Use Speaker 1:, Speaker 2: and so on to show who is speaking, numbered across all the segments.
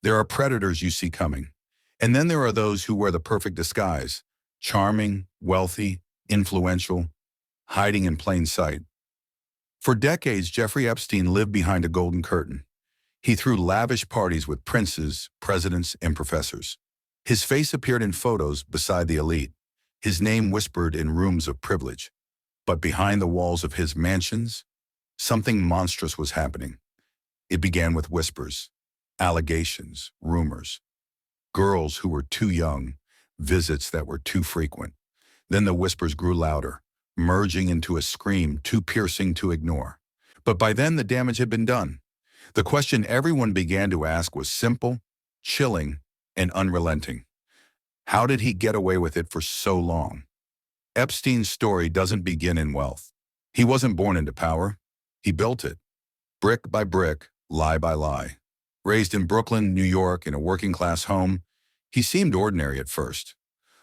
Speaker 1: There are predators you see coming. And then there are those who wear the perfect disguise, charming, wealthy, influential, hiding in plain sight. For decades, Jeffrey Epstein lived behind a golden curtain. He threw lavish parties with princes, presidents, and professors. His face appeared in photos beside the elite, his name whispered in rooms of privilege. But behind the walls of his mansions, something monstrous was happening. It began with whispers, allegations, rumors, girls who were too young, visits that were too frequent. Then the whispers grew louder, merging into a scream too piercing to ignore. But by then the damage had been done. The question everyone began to ask was simple, chilling, and unrelenting. How did he get away with it for so long? Epstein's story doesn't begin in wealth. He wasn't born into power. He built it. Brick by brick, lie by lie. Raised in Brooklyn, New York, in a working-class home, he seemed ordinary at first.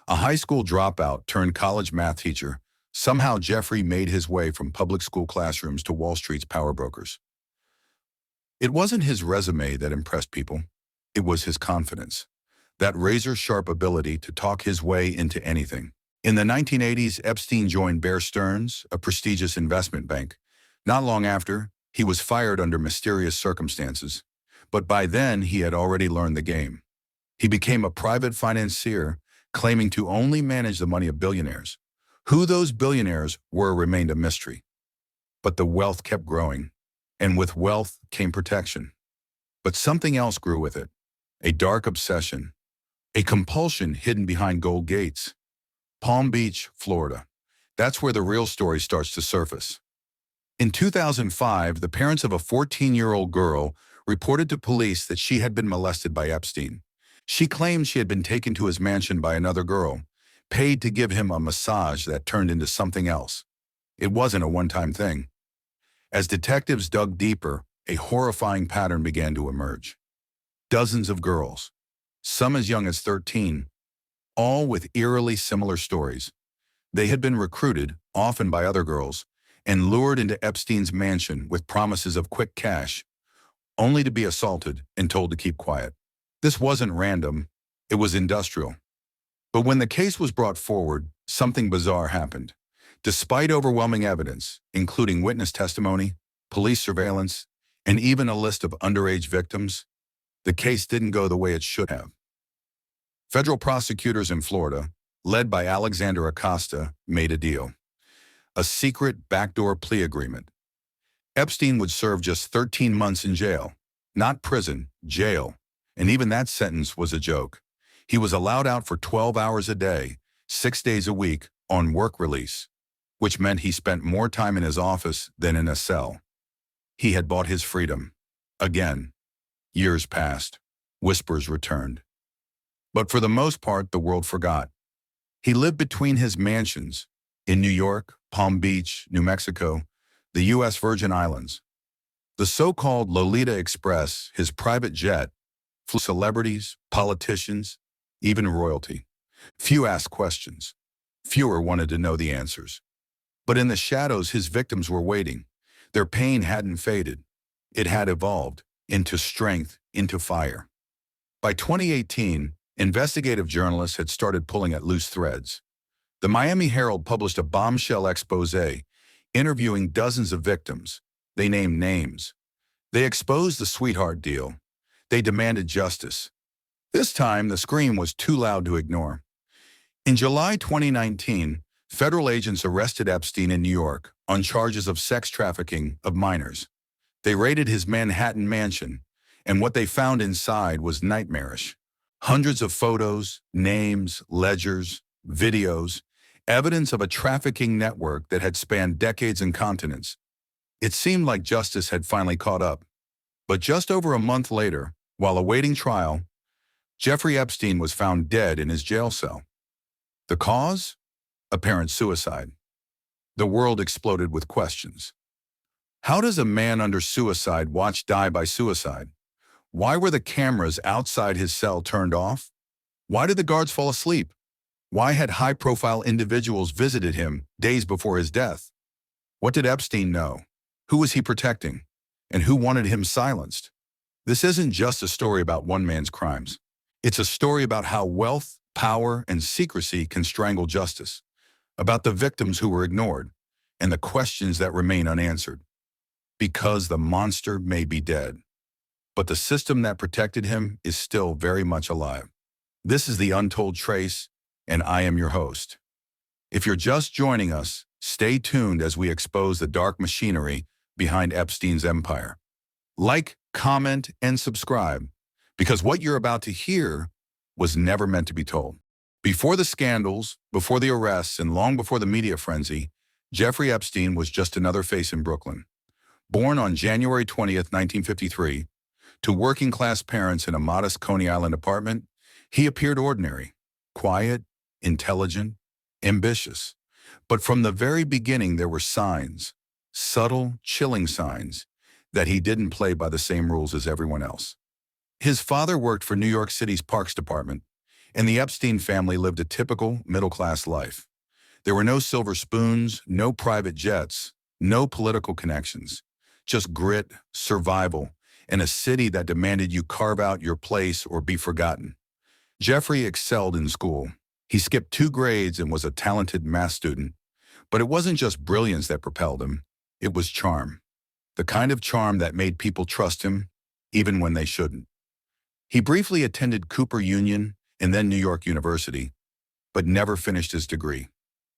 Speaker 1: A high school dropout turned college math teacher, somehow Jeffrey made his way from public school classrooms to Wall Street's power brokers. It wasn't his resume that impressed people. It was his confidence. That razor-sharp ability to talk his way into anything. In the 1980s, Epstein joined Bear Stearns, a prestigious investment bank. Not long after, he was fired under mysterious circumstances. But by then, he had already learned the game. He became a private financier, claiming to only manage the money of billionaires. Who those billionaires were remained a mystery. But the wealth kept growing, and with wealth came protection. But something else grew with it, a dark obsession, a compulsion hidden behind gold gates. Palm Beach, Florida. That's where the real story starts to surface. In 2005, the parents of a 14-year-old girl reported to police that she had been molested by Epstein. She claimed she had been taken to his mansion by another girl, paid to give him a massage that turned into something else. It wasn't a one-time thing. As detectives dug deeper, a horrifying pattern began to emerge. Dozens of girls, some as young as 13, all with eerily similar stories. They had been recruited, often by other girls, and lured into Epstein's mansion with promises of quick cash, only to be assaulted and told to keep quiet. This wasn't random, it was industrial. But when the case was brought forward, something bizarre happened. Despite overwhelming evidence, including witness testimony, police surveillance, and even a list of underage victims, the case didn't go the way it should have. Federal prosecutors in Florida, led by Alexander Acosta, made a deal. A secret backdoor plea agreement. Epstein would serve just 13 months in jail. Not prison, jail. And even that sentence was a joke. He was allowed out for 12 hours a day, 6 days a week, on work release, which meant he spent more time in his office than in a cell. He had bought his freedom. Again. Years passed. Whispers returned. But for the most part, the world forgot. He lived between his mansions in New York, Palm Beach, New Mexico, the U.S. Virgin Islands. The so-called Lolita Express, his private jet, flew celebrities, politicians, even royalty. Few asked questions. Fewer wanted to know the answers. But in the shadows, his victims were waiting. Their pain hadn't faded. It had evolved into strength, into fire. By 2018, investigative journalists had started pulling at loose threads. The Miami Herald published a bombshell expose, interviewing dozens of victims. They named names. They exposed the sweetheart deal. They demanded justice. This time, the scream was too loud to ignore. In July 2019, federal agents arrested Epstein in New York on charges of sex trafficking of minors. They raided his Manhattan mansion, and what they found inside was nightmarish. Hundreds of photos, names, ledgers, videos, evidence of a trafficking network that had spanned decades and continents. It seemed like justice had finally caught up. But just over a month later, while awaiting trial, Jeffrey Epstein was found dead in his jail cell. The cause? Apparent suicide. The world exploded with questions. How does a man under suicide watch die by suicide? Why were the cameras outside his cell turned off? Why did the guards fall asleep? Why had high-profile individuals visited him days before his death? What did Epstein know? Who was he protecting? And who wanted him silenced? This isn't just a story about one man's crimes. It's a story about how wealth, power, and secrecy can strangle justice, about the victims who were ignored, and the questions that remain unanswered. Because the monster may be dead, but the system that protected him is still very much alive. This is the Untold Trace, and I am your host. If you're just joining us, stay tuned as we expose the dark machinery behind Epstein's empire. Like, comment, and subscribe, because what you're about to hear was never meant to be told. Before the scandals, before the arrests, and long before the media frenzy, Jeffrey Epstein was just another face in Brooklyn. Born on January 20th, 1953, to working-class parents in a modest Coney Island apartment, he appeared ordinary, quiet, intelligent, ambitious. But from the very beginning, there were signs, subtle, chilling signs, that he didn't play by the same rules as everyone else. His father worked for New York City's Parks Department, and the Epstein family lived a typical middle-class life. There were no silver spoons, no private jets, no political connections, just grit, survival, and a city that demanded you carve out your place or be forgotten. Jeffrey excelled in school. He skipped 2 grades and was a talented math student. But it wasn't just brilliance that propelled him, it was charm. The kind of charm that made people trust him, even when they shouldn't. He briefly attended Cooper Union and then New York University, but never finished his degree.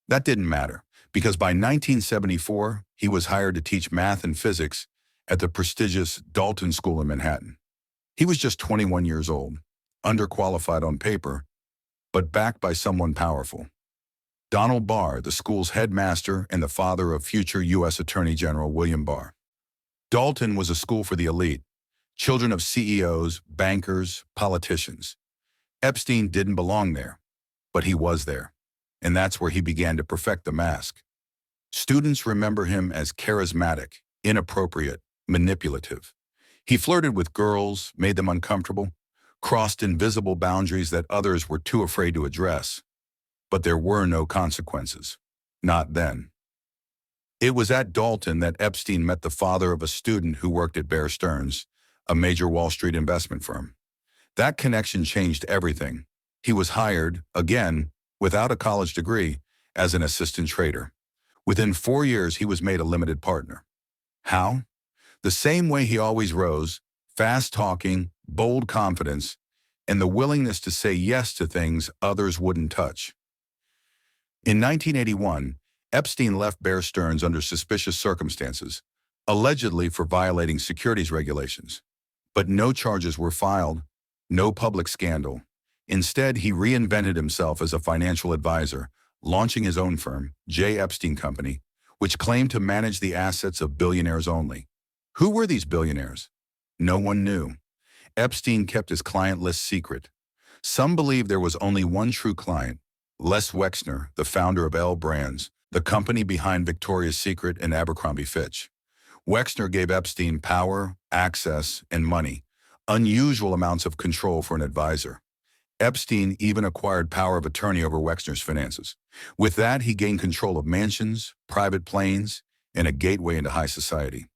Speaker 1: That didn't matter, because by 1974, he was hired to teach math and physics at the prestigious Dalton School in Manhattan. He was just 21 years old, underqualified on paper, but backed by someone powerful. Donald Barr, the school's headmaster and the father of future U.S. Attorney General William Barr. Dalton was a school for the elite, children of CEOs, bankers, politicians. Epstein didn't belong there, but he was there, and that's where he began to perfect the mask. Students remember him as charismatic, inappropriate, manipulative. He flirted with girls, made them uncomfortable, crossed invisible boundaries that others were too afraid to address. But there were no consequences. Not then. It was at Dalton that Epstein met the father of a student who worked at Bear Stearns, a major Wall Street investment firm. That connection changed everything. He was hired, again, without a college degree, as an assistant trader. Within 4 years, he was made a limited partner. How? The same way he always rose, fast-talking, bold confidence, and the willingness to say yes to things others wouldn't touch. In 1981, Epstein left Bear Stearns under suspicious circumstances, allegedly for violating securities regulations. But no charges were filed, no public scandal. Instead, he reinvented himself as a financial advisor, launching his own firm, J. Epstein Company, which claimed to manage the assets of billionaires only. Who were these billionaires? No one knew. Epstein kept his client list secret. Some believe there was only one true client, Les Wexner, the founder of L Brands, the company behind Victoria's Secret and Abercrombie Fitch. Wexner gave Epstein power, access, and money, unusual amounts of control for an advisor. Epstein even acquired power of attorney over Wexner's finances. With that, he gained control of mansions, private planes, and a gateway into high society.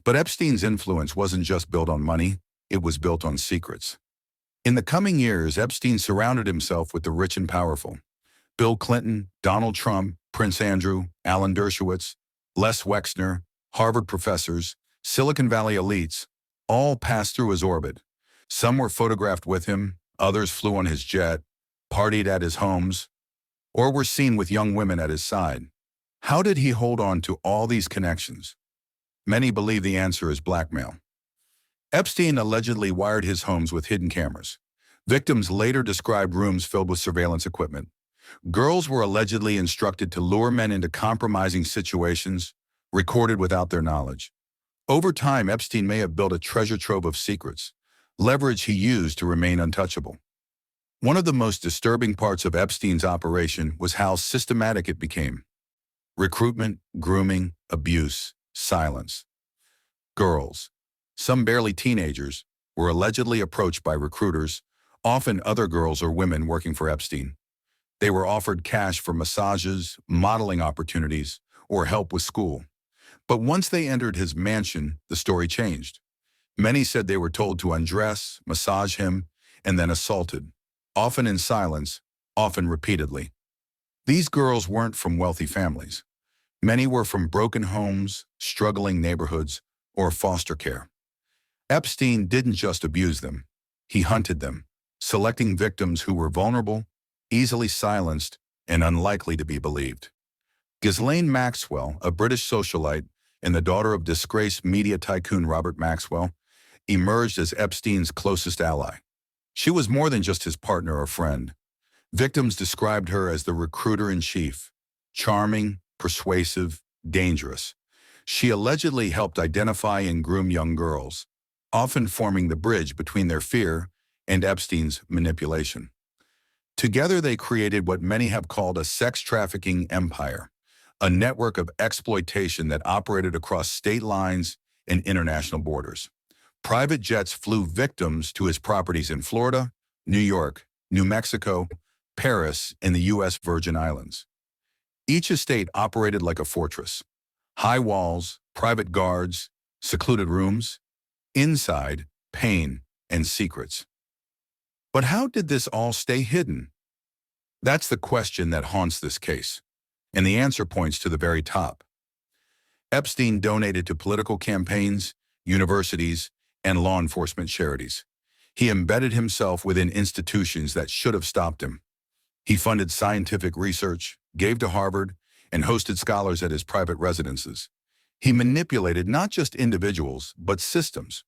Speaker 1: But Epstein's influence wasn't just built on money, it was built on secrets. In the coming years, Epstein surrounded himself with the rich and powerful. Bill Clinton, Donald Trump, Prince Andrew, Alan Dershowitz, Les Wexner, Harvard professors, Silicon Valley elites, all passed through his orbit. Some were photographed with him, others flew on his jet, partied at his homes, or were seen with young women at his side. How did he hold on to all these connections? Many believe the answer is blackmail. Epstein allegedly wired his homes with hidden cameras. Victims later described rooms filled with surveillance equipment. Girls were allegedly instructed to lure men into compromising situations, recorded without their knowledge. Over time, Epstein may have built a treasure trove of secrets, leverage he used to remain untouchable. One of the most disturbing parts of Epstein's operation was how systematic it became. Recruitment, grooming, abuse, silence. Girls, some barely teenagers, were allegedly approached by recruiters, often other girls or women working for Epstein. They were offered cash for massages, modeling opportunities, or help with school. But once they entered his mansion, the story changed. Many said they were told to undress, massage him, and then assaulted, often in silence, often repeatedly. These girls weren't from wealthy families. Many were from broken homes, struggling neighborhoods, or foster care. Epstein didn't just abuse them. He hunted them, selecting victims who were vulnerable, easily silenced, and unlikely to be believed. Ghislaine Maxwell, a British socialite and the daughter of disgraced media tycoon Robert Maxwell, emerged as Epstein's closest ally. She was more than just his partner or friend. Victims described her as the recruiter-in-chief, charming, persuasive, dangerous. She allegedly helped identify and groom young girls, often forming the bridge between their fear and Epstein's manipulation. Together they created what many have called a sex trafficking empire, a network of exploitation that operated across state lines and international borders. Private jets flew victims to his properties in Florida, New York, New Mexico, Paris, and the U.S. Virgin Islands. Each estate operated like a fortress. High walls, private guards, secluded rooms. Inside, pain and secrets. But how did this all stay hidden? That's the question that haunts this case, and the answer points to the very top. Epstein donated to political campaigns, universities, and law enforcement charities. He embedded himself within institutions that should have stopped him. He funded scientific research, gave to Harvard, and hosted scholars at his private residences. He manipulated not just individuals, but systems.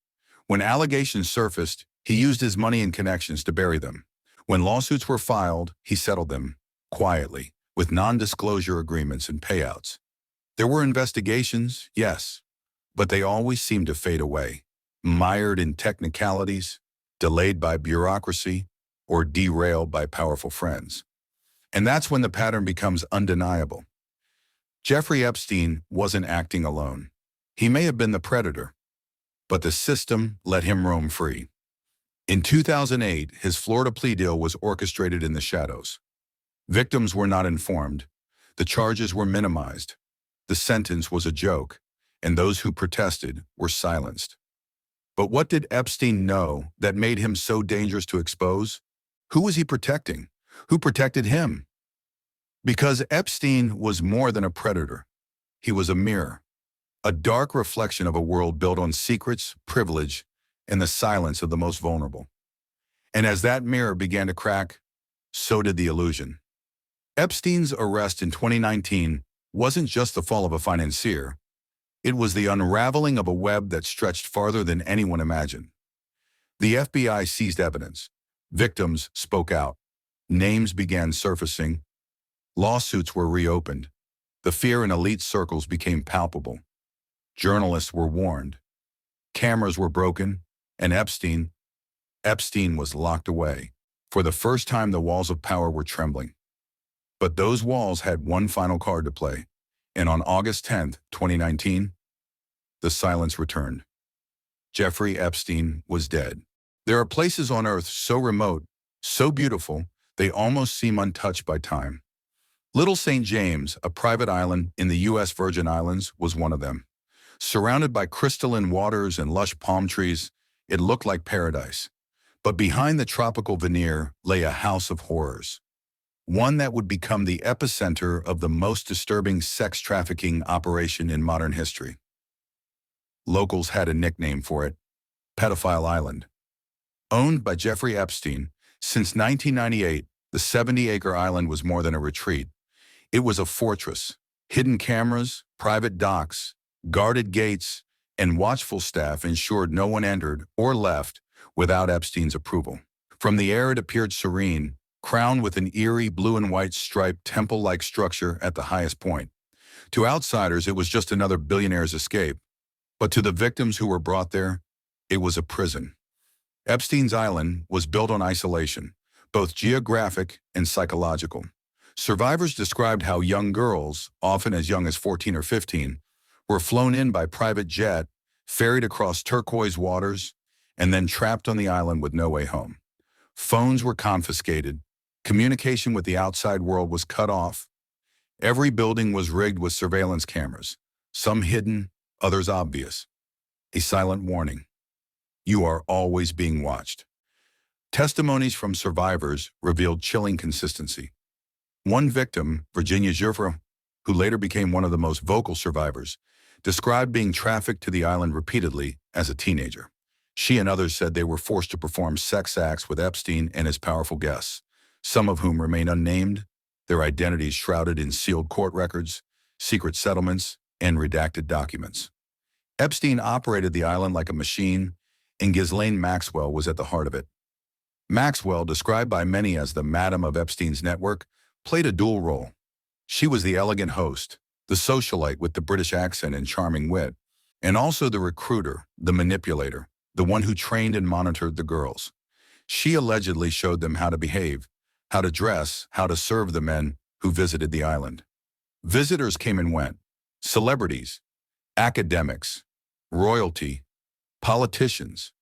Speaker 1: When allegations surfaced, he used his money and connections to bury them. When lawsuits were filed, he settled them, quietly, with non-disclosure agreements and payouts. There were investigations, yes, but they always seemed to fade away, mired in technicalities, delayed by bureaucracy, or derailed by powerful friends. And that's when the pattern becomes undeniable. Jeffrey Epstein wasn't acting alone. He may have been the predator, but the system let him roam free. In 2008, his Florida plea deal was orchestrated in the shadows. Victims were not informed. The charges were minimized. The sentence was a joke, and those who protested were silenced. But what did Epstein know that made him so dangerous to expose? Who was he protecting? Who protected him? Because Epstein was more than a predator. He was a mirror, a dark reflection of a world built on secrets, privilege, and the silence of the most vulnerable. And as that mirror began to crack, so did the illusion. Epstein's arrest in 2019 wasn't just the fall of a financier. It was the unraveling of a web that stretched farther than anyone imagined. The FBI seized evidence. Victims spoke out. Names began surfacing. Lawsuits were reopened. The fear in elite circles became palpable. Journalists were warned. Cameras were broken, and Epstein was locked away. For the first time, the walls of power were trembling. But those walls had one final card to play, and on August 10th, 2019, the silence returned. Jeffrey Epstein was dead. There are places on Earth so remote, so beautiful, they almost seem untouched by time. Little St. James, a private island in the U.S. Virgin Islands, was one of them. Surrounded by crystalline waters and lush palm trees, it looked like paradise. But behind the tropical veneer lay a house of horrors. One that would become the epicenter of the most disturbing sex trafficking operation in modern history. Locals had a nickname for it, Pedophile Island. Owned by Jeffrey Epstein, since 1998, the 70-acre island was more than a retreat. It was a fortress. Hidden cameras, private docks, guarded gates, and watchful staff ensured no one entered or left without Epstein's approval. From the air it appeared serene, crowned with an eerie blue and white striped temple-like structure at the highest point. To outsiders, it was just another billionaire's escape. But to the victims who were brought there, it was a prison. Epstein's Island was built on isolation, both geographic and psychological. Survivors described how young girls, often as young as 14 or 15, were flown in by private jet, ferried across turquoise waters, and then trapped on the island with no way home. Phones were confiscated. Communication with the outside world was cut off. Every building was rigged with surveillance cameras, some hidden, others obvious. A silent warning. You are always being watched. Testimonies from survivors revealed chilling consistency. One victim, Virginia Jeffrey, who later became one of the most vocal survivors, described being trafficked to the island repeatedly as a teenager. She and others said they were forced to perform sex acts with Epstein and his powerful guests, some of whom remain unnamed, their identities shrouded in sealed court records, secret settlements, and redacted documents. Epstein operated the island like a machine, and Ghislaine Maxwell was at the heart of it. Maxwell, described by many as the Madam of Epstein's network, played a dual role. She was the elegant host, the socialite with the British accent and charming wit, and also the recruiter, the manipulator, the one who trained and monitored the girls. She allegedly showed them how to behave, how to dress, how to serve the men who visited the island. Visitors came and went: celebrities, academics, royalty, politicians.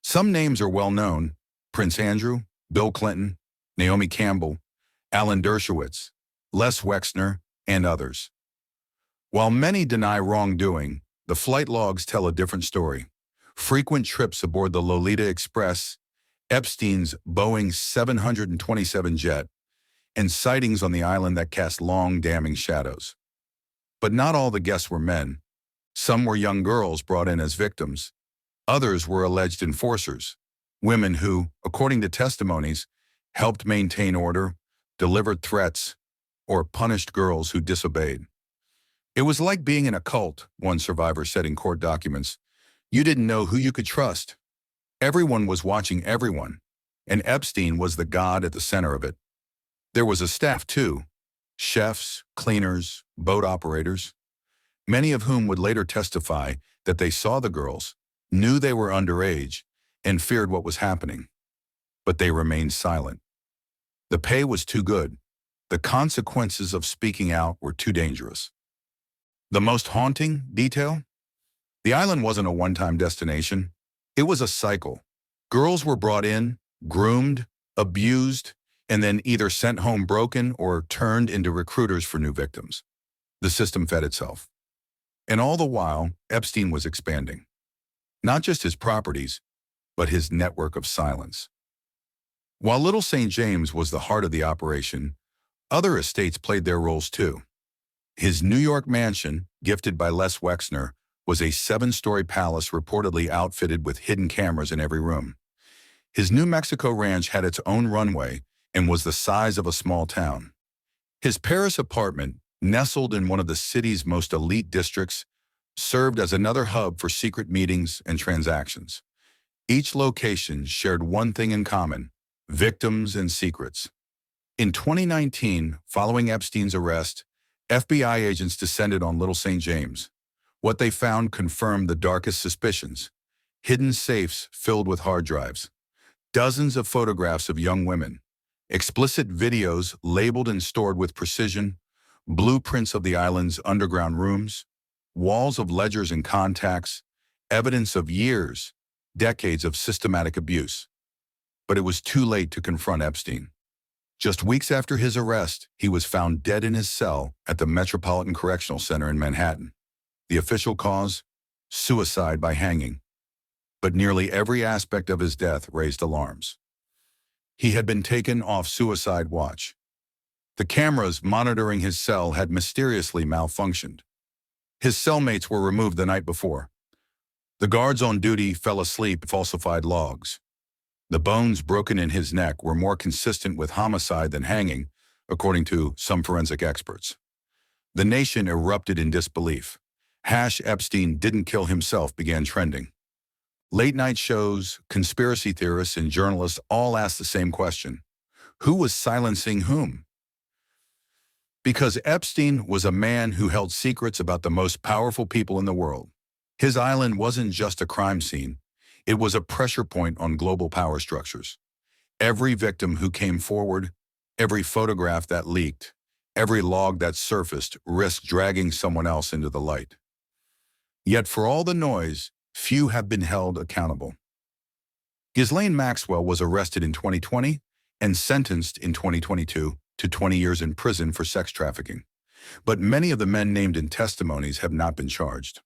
Speaker 1: Some names are well known: Prince Andrew, Bill Clinton, Naomi Campbell, Alan Dershowitz, Les Wexner, and others. While many deny wrongdoing, the flight logs tell a different story. Frequent trips aboard the Lolita Express, Epstein's Boeing 727 jet, and sightings on the island that cast long, damning shadows. But not all the guests were men. Some were young girls brought in as victims. Others were alleged enforcers, women who, according to testimonies, helped maintain order, delivered threats, or punished girls who disobeyed. It was like being in a cult, one survivor said in court documents. You didn't know who you could trust. Everyone was watching everyone, and Epstein was the god at the center of it. There was a staff too: chefs, cleaners, boat operators, many of whom would later testify that they saw the girls, knew they were underage, and feared what was happening. But they remained silent. The pay was too good. The consequences of speaking out were too dangerous. The most haunting detail? The island wasn't a one-time destination. It was a cycle. Girls were brought in, groomed, abused, and then either sent home broken or turned into recruiters for new victims. The system fed itself. And all the while, Epstein was expanding. Not just his properties, but his network of silence. While Little St. James was the heart of the operation, other estates played their roles too. His New York mansion, gifted by Les Wexner, was a 7-story palace reportedly outfitted with hidden cameras in every room. His New Mexico ranch had its own runway and was the size of a small town. His Paris apartment, nestled in one of the city's most elite districts, served as another hub for secret meetings and transactions. Each location shared one thing in common: victims and secrets. In 2019, following Epstein's arrest, FBI agents descended on Little St. James. What they found confirmed the darkest suspicions: hidden safes filled with hard drives, dozens of photographs of young women, explicit videos labeled and stored with precision, blueprints of the island's underground rooms, walls of ledgers and contacts, evidence of years, decades of systematic abuse. But it was too late to confront Epstein. Just weeks after his arrest, he was found dead in his cell at the Metropolitan Correctional Center in Manhattan. The official cause? Suicide by hanging. But nearly every aspect of his death raised alarms. He had been taken off suicide watch. The cameras monitoring his cell had mysteriously malfunctioned. His cellmates were removed the night before. The guards on duty fell asleep, falsified logs. The bones broken in his neck were more consistent with homicide than hanging, according to some forensic experts. The nation erupted in disbelief. #Epstein didn't kill himself began trending. Late-night shows, conspiracy theorists, and journalists all asked the same question: who was silencing whom? Because Epstein was a man who held secrets about the most powerful people in the world. His island wasn't just a crime scene. It was a pressure point on global power structures. Every victim who came forward, every photograph that leaked, every log that surfaced risked dragging someone else into the light. Yet for all the noise, few have been held accountable. Ghislaine Maxwell was arrested in 2020 and sentenced in 2022 to 20 years in prison for sex trafficking. But many of the men named in testimonies have not been charged.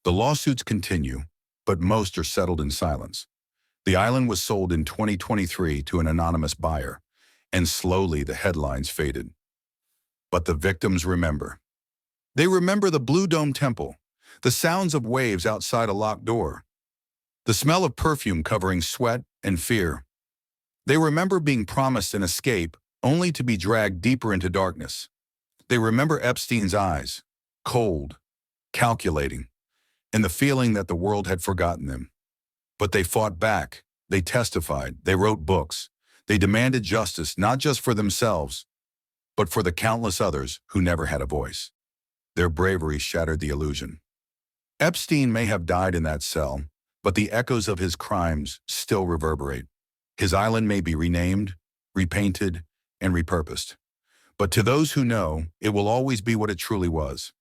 Speaker 1: The lawsuits continue. but most are settled in silence. The island was sold in 2023 to an anonymous buyer, and slowly the headlines faded. But the victims remember. They remember the Blue Dome Temple, the sounds of waves outside a locked door, the smell of perfume covering sweat and fear. They remember being promised an escape only to be dragged deeper into darkness. They remember Epstein's eyes, cold, calculating, and the feeling that the world had forgotten them. But they fought back, they testified, they wrote books, they demanded justice not just for themselves, but for the countless others who never had a voice. Their bravery shattered the illusion. Epstein may have died in that cell, but the echoes of his crimes still reverberate. His island may be renamed, repainted, and repurposed. But to those who know, it will always be what it truly was: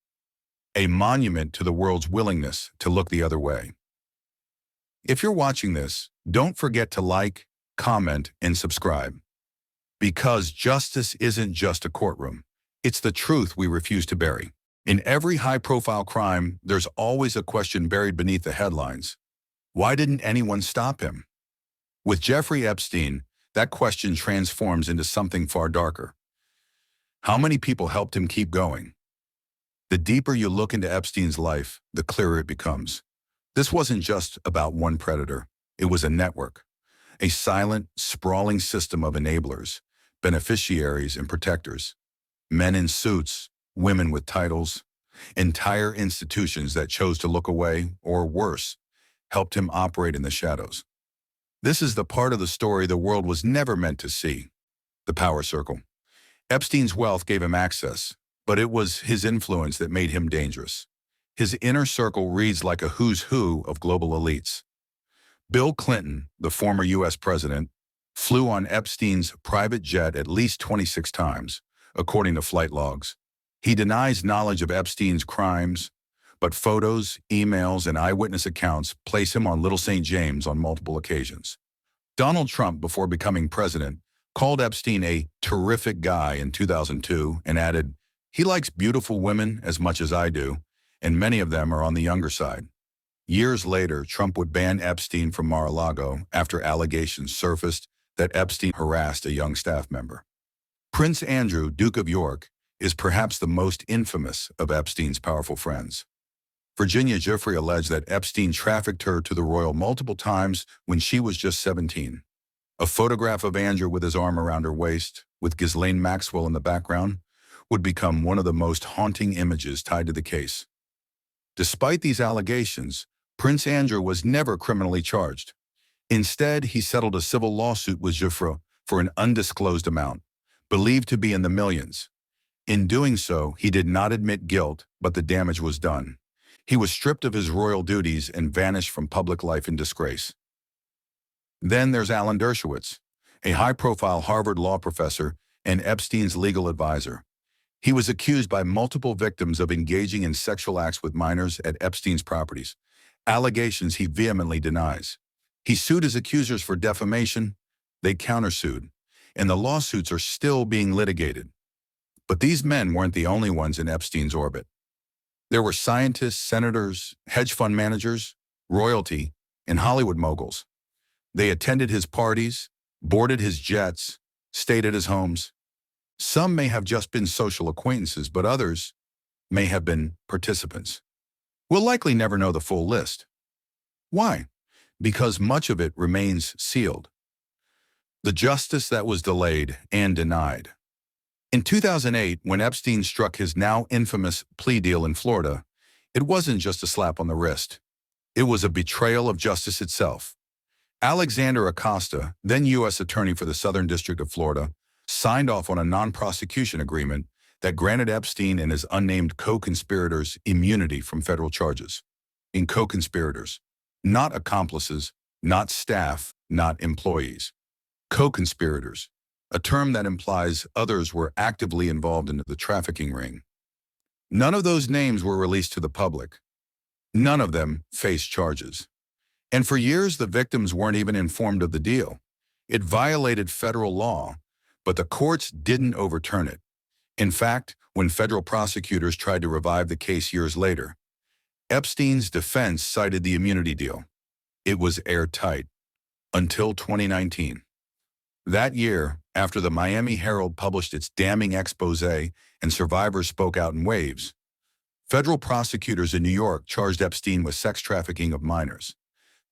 Speaker 1: a monument to the world's willingness to look the other way. If you're watching this, don't forget to like, comment, and subscribe. Because justice isn't just a courtroom. It's the truth we refuse to bury. In every high-profile crime, there's always a question buried beneath the headlines. Why didn't anyone stop him? With Jeffrey Epstein, that question transforms into something far darker. How many people helped him keep going? The deeper you look into Epstein's life, the clearer it becomes. This wasn't just about one predator. It was a network, a silent, sprawling system of enablers, beneficiaries, and protectors. Men in suits, women with titles, entire institutions that chose to look away, or worse, helped him operate in the shadows. This is the part of the story the world was never meant to see: the power circle. Epstein's wealth gave him access, but it was his influence that made him dangerous. His inner circle reads like a who's who of global elites. Bill Clinton, the former U.S. president, flew on Epstein's private jet at least 26 times, according to flight logs. He denies knowledge of Epstein's crimes, but photos, emails, and eyewitness accounts place him on Little St. James on multiple occasions. Donald Trump, before becoming president, called Epstein a terrific guy in 2002 and added, "He likes beautiful women as much as I do, and many of them are on the younger side." Years later, Trump would ban Epstein from Mar-a-Lago after allegations surfaced that Epstein harassed a young staff member. Prince Andrew, Duke of York, is perhaps the most infamous of Epstein's powerful friends. Virginia Giuffre alleged that Epstein trafficked her to the royal multiple times when she was just 17. A photograph of Andrew with his arm around her waist, with Ghislaine Maxwell in the background, would become one of the most haunting images tied to the case. Despite these allegations, Prince Andrew was never criminally charged. Instead, he settled a civil lawsuit with Giuffre for an undisclosed amount, believed to be in the millions. In doing so, he did not admit guilt, but the damage was done. He was stripped of his royal duties and vanished from public life in disgrace. Then there's Alan Dershowitz, a high-profile Harvard law professor and Epstein's legal advisor. He was accused by multiple victims of engaging in sexual acts with minors at Epstein's properties, allegations he vehemently denies. He sued his accusers for defamation. They countersued, and the lawsuits are still being litigated. But these men weren't the only ones in Epstein's orbit. There were scientists, senators, hedge fund managers, royalty, and Hollywood moguls. They attended his parties, boarded his jets, stayed at his homes. Some may have just been social acquaintances, but others may have been participants. We'll likely never know the full list. Why? Because much of it remains sealed. The justice that was delayed and denied. In 2008, when Epstein struck his now infamous plea deal in Florida, it wasn't just a slap on the wrist. It was a betrayal of justice itself. Alexander Acosta, then U.S. Attorney for the Southern District of Florida, signed off on a non-prosecution agreement that granted Epstein and his unnamed co-conspirators immunity from federal charges. In co-conspirators, not accomplices, not staff, not employees. Co-conspirators, a term that implies others were actively involved in the trafficking ring. None of those names were released to the public. None of them faced charges. And for years, the victims weren't even informed of the deal. It violated federal law, but the courts didn't overturn it. In fact, when federal prosecutors tried to revive the case years later, Epstein's defense cited the immunity deal. It was airtight until 2019. That year, after the Miami Herald published its damning expose and survivors spoke out in waves, federal prosecutors in New York charged Epstein with sex trafficking of minors.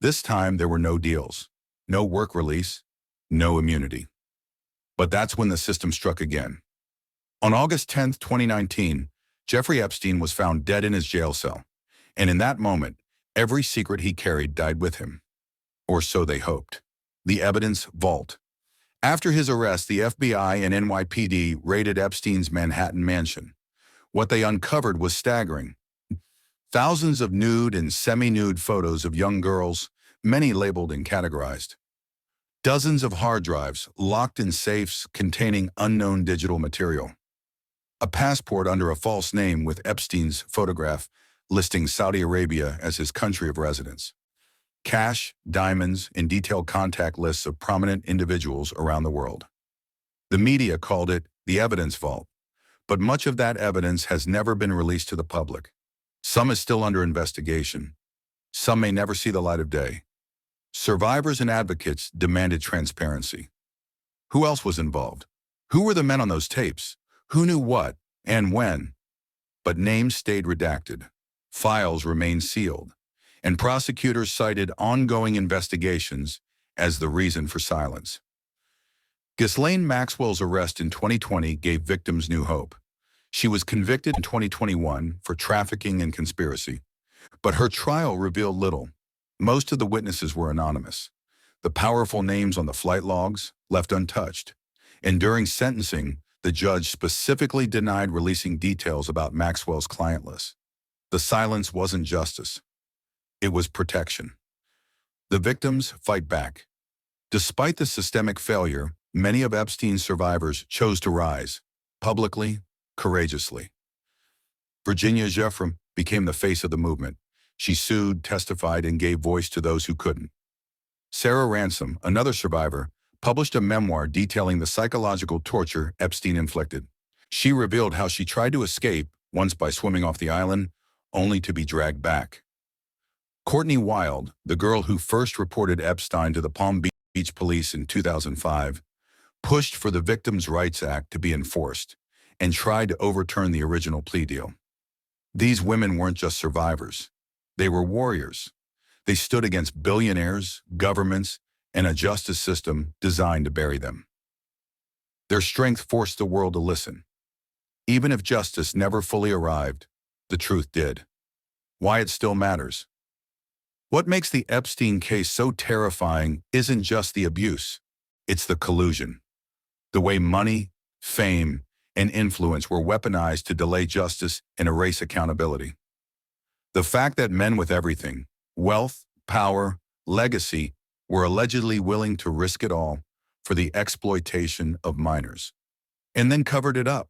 Speaker 1: This time, there were no deals, no work release, no immunity. But that's when the system struck again. On August 10, 2019, Jeffrey Epstein was found dead in his jail cell, and in that moment, every secret he carried died with him. Or so they hoped. The evidence vault. After his arrest, the FBI and NYPD raided Epstein's Manhattan mansion. What they uncovered was staggering. Thousands of nude and semi-nude photos of young girls, many labeled and categorized. Dozens of hard drives locked in safes containing unknown digital material. A passport under a false name with Epstein's photograph listing Saudi Arabia as his country of residence. Cash, diamonds, and detailed contact lists of prominent individuals around the world. The media called it the evidence vault, but much of that evidence has never been released to the public. Some is still under investigation. Some may never see the light of day. Survivors and advocates demanded transparency. Who else was involved? Who were the men on those tapes? Who knew what and when? But names stayed redacted. Files remained sealed. And prosecutors cited ongoing investigations as the reason for silence. Ghislaine Maxwell's arrest in 2020 gave victims new hope. She was convicted in 2021 for trafficking and conspiracy, but her trial revealed little. Most of the witnesses were anonymous. The powerful names on the flight logs left untouched. And during sentencing, the judge specifically denied releasing details about Maxwell's client list. The silence wasn't justice. It was protection. The victims fight back. Despite the systemic failure, many of Epstein's survivors chose to rise, publicly, courageously. Virginia Jeffrey became the face of the movement. She sued, testified, and gave voice to those who couldn't. Sarah Ransom, another survivor, published a memoir detailing the psychological torture Epstein inflicted. She revealed how she tried to escape, once by swimming off the island, only to be dragged back. Courtney Wild, the girl who first reported Epstein to the Palm Beach police in 2005, pushed for the Victims' Rights Act to be enforced and tried to overturn the original plea deal. These women weren't just survivors. They were warriors. They stood against billionaires, governments, and a justice system designed to bury them. Their strength forced the world to listen. Even if justice never fully arrived, the truth did. Why it still matters. What makes the Epstein case so terrifying isn't just the abuse, it's the collusion. The way money, fame, and influence were weaponized to delay justice and erase accountability. The fact that men with everything, wealth, power, legacy, were allegedly willing to risk it all for the exploitation of minors, and then covered it up.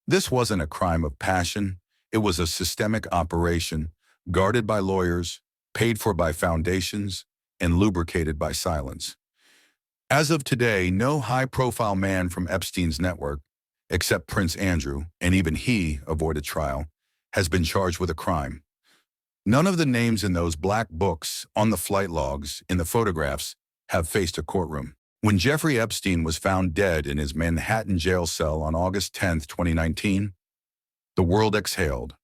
Speaker 1: This wasn't a crime of passion, it was a systemic operation, guarded by lawyers, paid for by foundations, and lubricated by silence. As of today, no high-profile man from Epstein's network, except Prince Andrew, and even he avoided trial, has been charged with a crime. None of the names in those black books, on the flight logs, in the photographs, have faced a courtroom. When Jeffrey Epstein was found dead in his Manhattan jail cell on August 10, 2019, the world exhaled,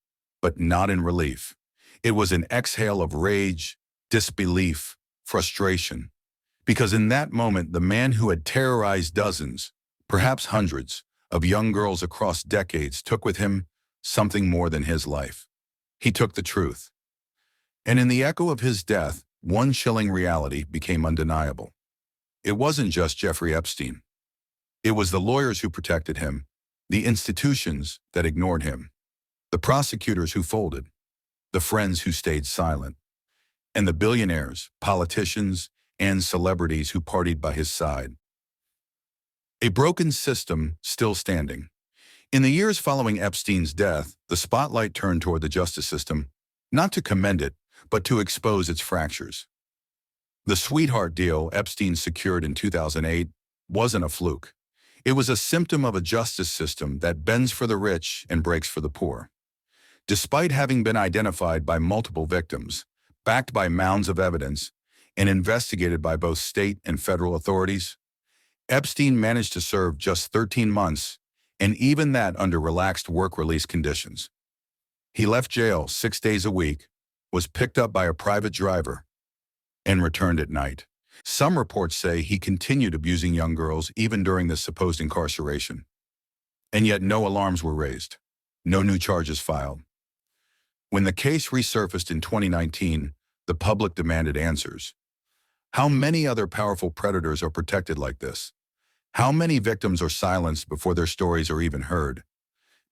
Speaker 1: but not in relief. It was an exhale of rage, disbelief, frustration. Because in that moment, the man who had terrorized dozens, perhaps hundreds, of young girls across decades took with him something more than his life. He took the truth. And in the echo of his death, one chilling reality became undeniable. It wasn't just Jeffrey Epstein. It was the lawyers who protected him, the institutions that ignored him, the prosecutors who folded, the friends who stayed silent, and the billionaires, politicians, and celebrities who partied by his side. A broken system still standing. In the years following Epstein's death, the spotlight turned toward the justice system, not to commend it, but to expose its fractures. The sweetheart deal Epstein secured in 2008 wasn't a fluke. It was a symptom of a justice system that bends for the rich and breaks for the poor. Despite having been identified by multiple victims, backed by mounds of evidence, and investigated by both state and federal authorities. Epstein managed to serve just 13 months, and even that under relaxed work release conditions. He left jail 6 days a week, was picked up by a private driver, and returned at night. Some reports say he continued abusing young girls even during this supposed incarceration. And yet no alarms were raised. No new charges filed. When the case resurfaced in 2019, the public demanded answers. How many other powerful predators are protected like this? How many victims are silenced before their stories are even heard?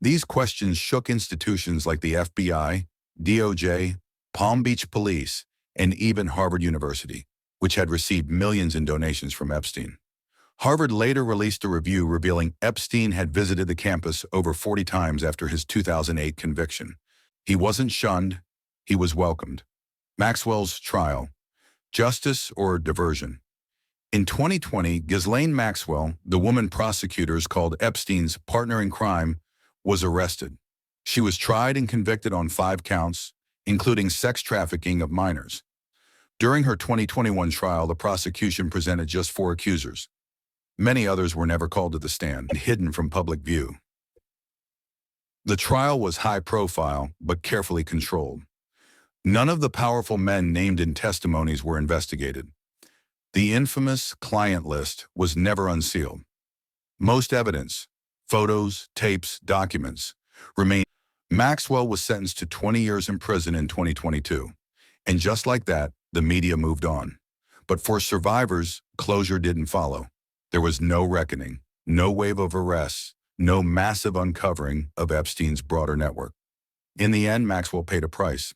Speaker 1: These questions shook institutions like the FBI, DOJ, Palm Beach Police, and even Harvard University, which had received millions in donations from Epstein. Harvard later released a review revealing Epstein had visited the campus over 40 times after his 2008 conviction. He wasn't shunned, he was welcomed. Maxwell's trial: justice or diversion? In 2020, Ghislaine Maxwell, the woman prosecutors called Epstein's partner in crime, was arrested. She was tried and convicted on 5 counts, including sex trafficking of minors. During her 2021 trial, the prosecution presented just 4 accusers. Many others were never called to the stand and hidden from public view. The trial was high profile, but carefully controlled. None of the powerful men named in testimonies were investigated. The infamous client list was never unsealed. Most evidence, photos, tapes, documents, remained. Maxwell was sentenced to 20 years in prison in 2022. And just like that, the media moved on. But for survivors, closure didn't follow. There was no reckoning, no wave of arrests, no massive uncovering of Epstein's broader network. In the end, Maxwell paid a price.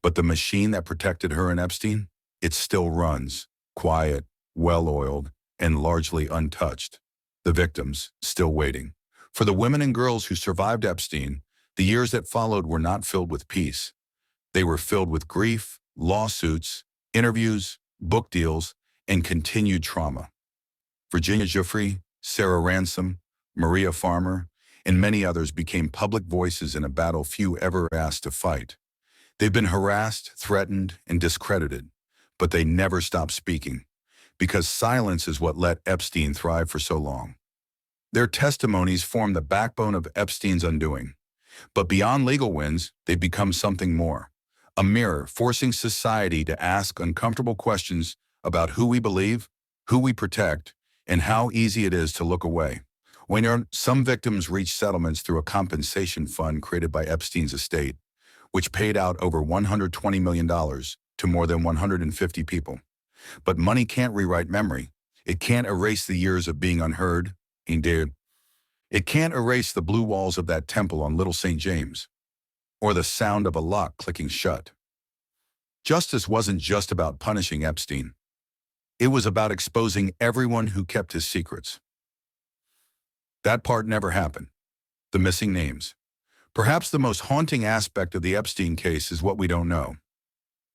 Speaker 1: But the machine that protected her and Epstein, it still runs, quiet, well-oiled, and largely untouched. The victims, still waiting. For the women and girls who survived Epstein, the years that followed were not filled with peace. They were filled with grief, lawsuits, interviews, book deals, and continued trauma. Virginia Giuffre, Sarah Ransom, Maria Farmer, and many others became public voices in a battle few ever asked to fight. They've been harassed, threatened, and discredited, but they never stopped speaking, because silence is what let Epstein thrive for so long. Their testimonies form the backbone of Epstein's undoing. But beyond legal wins, they've become something more. A mirror forcing society to ask uncomfortable questions about who we believe, who we protect, and how easy it is to look away. Some victims reached settlements through a compensation fund created by Epstein's estate, which paid out over $120 million to more than 150 people. But money can't rewrite memory. It can't erase the years of being unheard. Indeed, it can't erase the blue walls of that temple on Little St. James, or the sound of a lock clicking shut. Justice wasn't just about punishing Epstein. It was about exposing everyone who kept his secrets. That part never happened. The missing names. Perhaps the most haunting aspect of the Epstein case is what we don't know.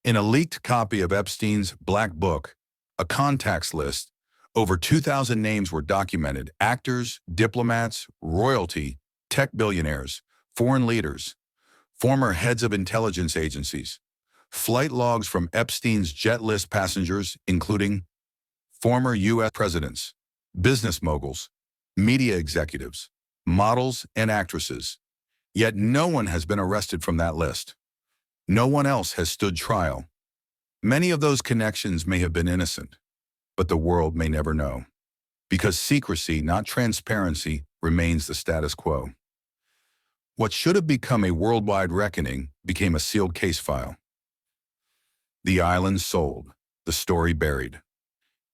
Speaker 1: In a leaked copy of Epstein's Black Book, a contacts list, over 2,000 names were documented: actors, diplomats, royalty, tech billionaires, foreign leaders, former heads of intelligence agencies, flight logs from Epstein's jet list passengers, including former U.S. presidents, business moguls, media executives, models, and actresses. Yet no one has been arrested from that list. No one else has stood trial. Many of those connections may have been innocent, but the world may never know. Because secrecy, not transparency, remains the status quo. What should have become a worldwide reckoning became a sealed case file. The island sold, the story buried.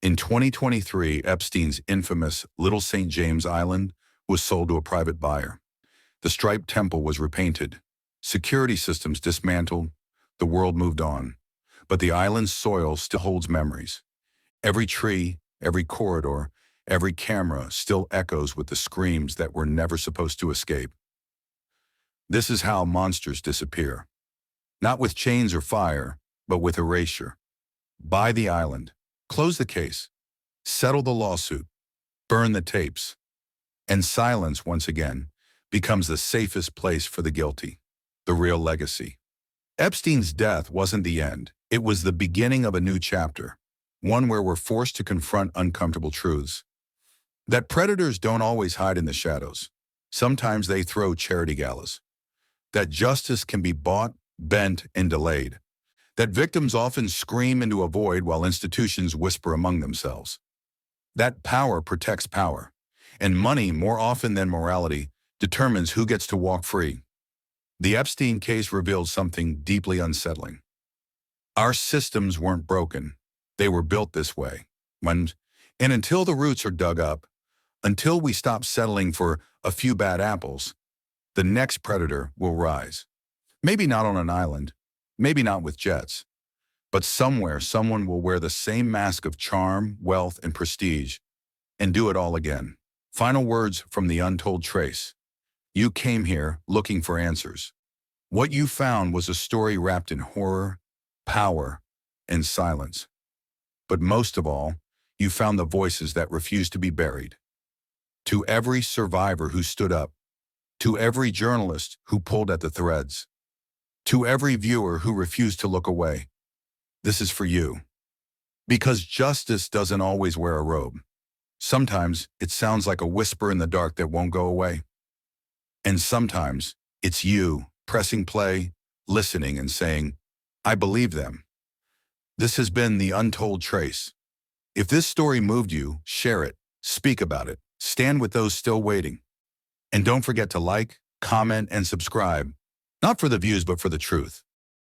Speaker 1: In 2023, Epstein's infamous Little St. James Island was sold to a private buyer. The striped temple was repainted, security systems dismantled, the world moved on. But the island's soil still holds memories. Every tree, every corridor, every camera still echoes with the screams that were never supposed to escape. This is how monsters disappear. Not with chains or fire, but with erasure. Buy the island, close the case, settle the lawsuit, burn the tapes, and silence once again becomes the safest place for the guilty, the real legacy. Epstein's death wasn't the end. It was the beginning of a new chapter. one where we're forced to confront uncomfortable truths. That predators don't always hide in the shadows. Sometimes they throw charity galas. That justice can be bought, bent, and delayed. That victims often scream into a void while institutions whisper among themselves. That power protects power, and money, more often than morality, determines who gets to walk free. The Epstein case revealed something deeply unsettling. Our systems weren't broken. They were built this way. And until the roots are dug up, until we stop settling for a few bad apples, the next predator will rise. Maybe not on an island, maybe not with jets, but somewhere someone will wear the same mask of charm, wealth, and prestige and do it all again. Final words from the Untold Trace. You came here looking for answers. What you found was a story wrapped in horror, power, and silence. But most of all, you found the voices that refused to be buried. To every survivor who stood up, to every journalist who pulled at the threads, to every viewer who refused to look away, this is for you. Because justice doesn't always wear a robe. Sometimes it sounds like a whisper in the dark that won't go away. And sometimes it's you pressing play, listening, and saying, I believe them. This has been The Untold Trace. If this story moved you, share it, speak about it, stand with those still waiting. And don't forget to like, comment, and subscribe, not for the views but for the truth.